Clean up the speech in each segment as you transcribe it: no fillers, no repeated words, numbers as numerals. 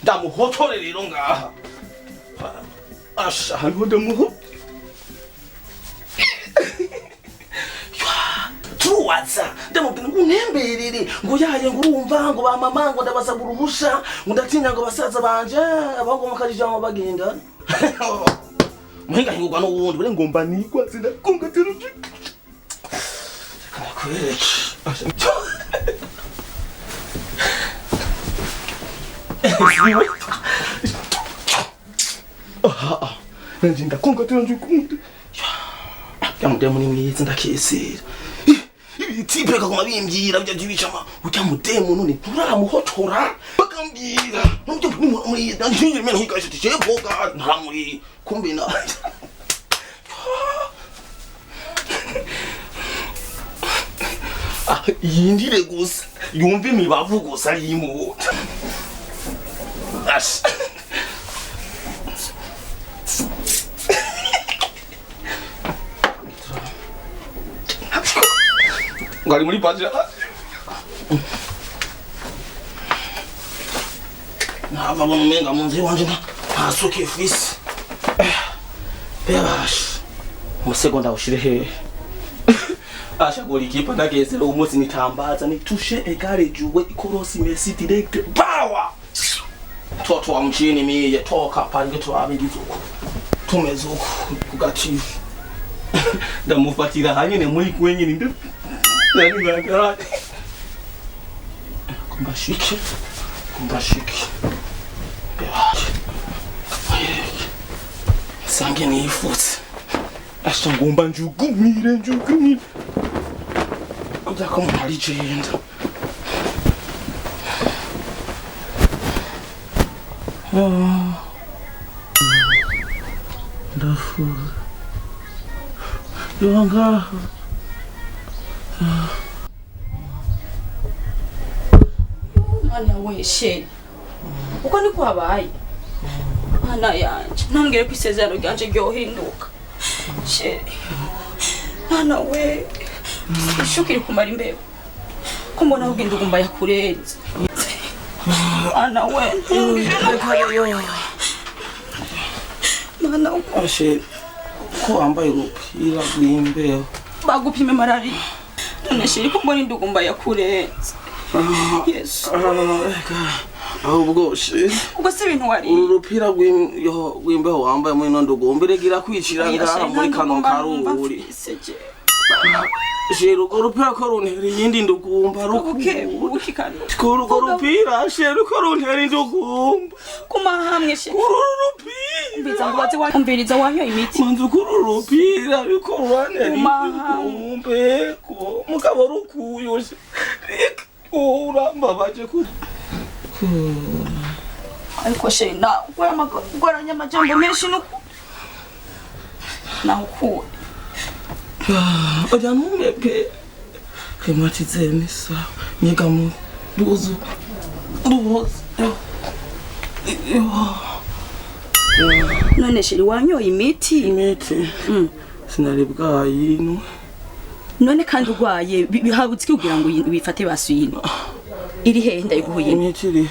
나무 호토를 이런가? 아싸, 너무. 들어왔어. ndamubwira ngo untemberere ngo yaye ngo urumva ngo bamama ngo ndabasaba uruhusha ngo ndatinya ngo basaza banje abango makajija ngo bagenda muhinga hingurwa n'uwundi bure ngomba nigwa sinakunga turuki kwereke nanje ndakunga turuki yamude muri mwiza ndakesera Tipe kama bimbira bya jibicama ujya mudemu none nturamuhotora bakambira nubyo muri ndanje mena hikaje tishepoka ntamuri kumbina yindire gusa yumve imibavu gusa yimu ngari muri baje nava bomenga munzi wanje ntasuke fisi bebash umusegonda ushire he asha goli kipa ndagezera umunsi nitambaza nitushe egare juwe ikorosi Messi direct power toto amchini miye toka pange to abingizuko tumezuko kugatifu ndamufatira hanyene muri kwenyine ndi nani ngakara kumbashiki sange ni ifutse asha ngomba njugumire kuja ko muri jenda ndafu yonga Mwana weshe uko niko habaye mwana yanje ntambwire ko isezerano ryanje ryohinduka she mwana we ushukiri kumara imbeho ko mbona ugenda ugumba yakurenze mwana we mwana ashe ko wambaye urupira rw'imbeho bagupime malaria none shiri ko mbona indugumba yakurenze Yes. Ahubwo se ibintu wari urupira rw'imbeho wambaye muri nondo gomberegira kwicira ngaha muri kano karuri Shero urupira ko runtera yindi ndugumba rukikano ko rupira shero ko runtera indugumba kuma hamwe she urupira biza ngo baze wumviriza wanyo imiti manzu kurupira biko runtera indugumba ko mugabo rukuyose urambabaje ku ariko she na gwaranya amajambo menshi nuko na uko oja numbepe kematize nisa nyigamu duzu none shiri wanyoye imiti sinari bwayino none kandi urwaye bihabutse kugira ngo bifate basuyino iri he ndayiguhuye imiti iri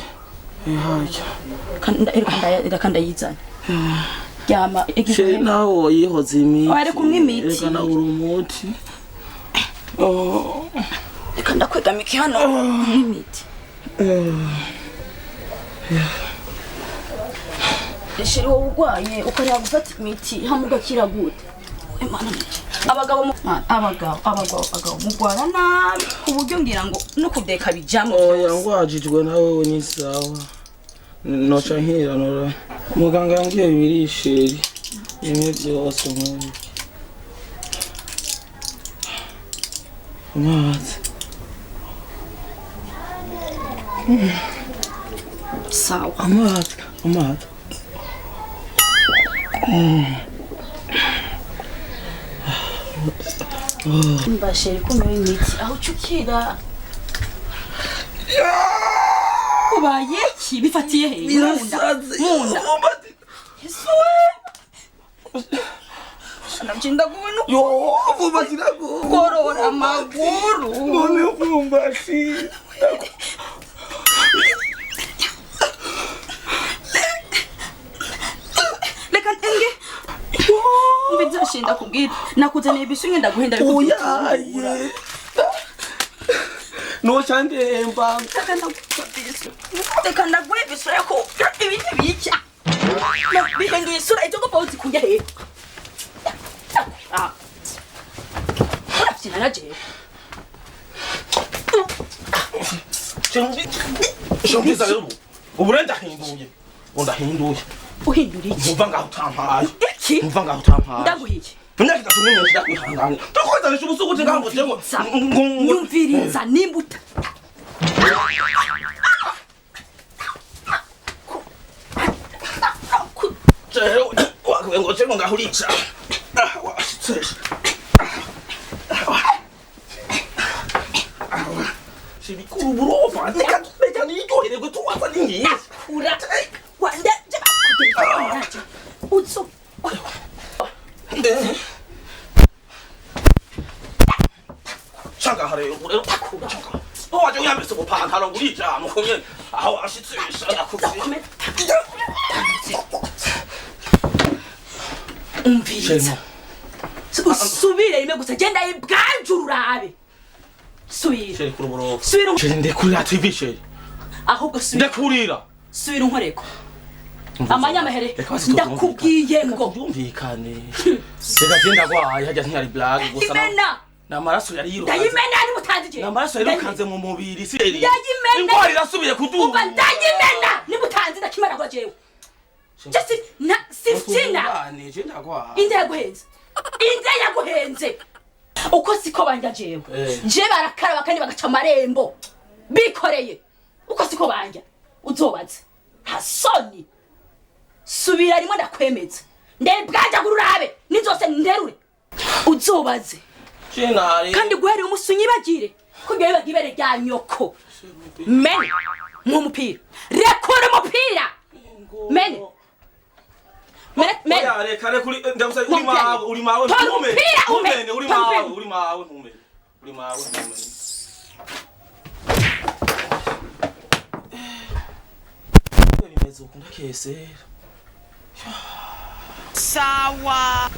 haja kanda yizana Yama igihe nawo yihoze imiti wari kumwe imiti reka na urumuti reka ndakwegamike hano imiti Sheri wowe urwaye ukareba gufata imiti hamugakira gute abagabo mugwara nabi kuburyo ngira ngo no kudeka bijamo yangwajijwe nawe ni sawa noca nkira nora muganga yambwiye birisheri imwe byose nk'ubu amazi sawa amazi mbasheri kunywa imiti aho ucukira ubaye iki bifatiye he munda Anamchinda kuno. Yo, vumba zinaku. Korora maguru. Mone vumba si. Leka tenge. Mbiza shinda kubwira. Nakuzaniye ibiswinge ndaguhenda ariko. Oya ye. No chande mba. Leka ndaguhe ibisura ko ibindi bica. Bihenduye isura icyo gupfa uzikuye he. Ah. Sinaraje. Shombi zalero. Uburenda hinduye. Ndahinduye. Uhindura iki? Mva ngaho utampaye. Iki? Mva ngaho utampaye. Ndaguhiki. Ndakita tumenya ndakwihangana. Tokoza nisho ubusuku ngambo jego. Nyumviriza nimbuta. Jero wakwengo chengo ngahulicha. Wasitse. Sibikuru burofa. Neka nijohere gutwaza ningi. Ura. Wanda jaba. Utso. Changa hare urero takura changa. Waje uyambese gupantalo ngurija mukomye aho ashitse yakuzi. Umviriza. Subire ime gusa genda ibwanjurura abe. Subire. Sheri kuruburo. Subire. Sheri ndekurira TV sheri. Ahubwo subire. Ndekurira. Subire unkoreko. Amanyamahere ndakubwiye ngo byumvikane. Reka genda gwaye hajya ntiyari blague gusa na. Namaraso yari yirukanze. Ndayimena ari mutanzije. Namaraso yari yirukanze mu mubiri siri. Ndayimena. Ingwara irasubiye kuduha. Uba ndayimena ni mutanzi ndakimara kwa jewe. Just na 15. Inde yaguhenze. Inde yaguhenze. Uko siko banja jewe. Je barakaraba kandi bagaca amarembo. Bikoreye. Uko siko banja. Uzobaze. Hasoni. Subira arimo ndakwemeza. Ndebwaje gururabe. Nizose nderure. Uzobaze. Chenari. Kandi guhera umusunyi bagire. Kugiye bagibere rya nyoko. Men. Mu mupira. Rekora umupira. Men. Men. Oya rekare kuri ndamusa uri mawe ntume. Uri mawe ntume. Bimeze ukunda kese. Sawa.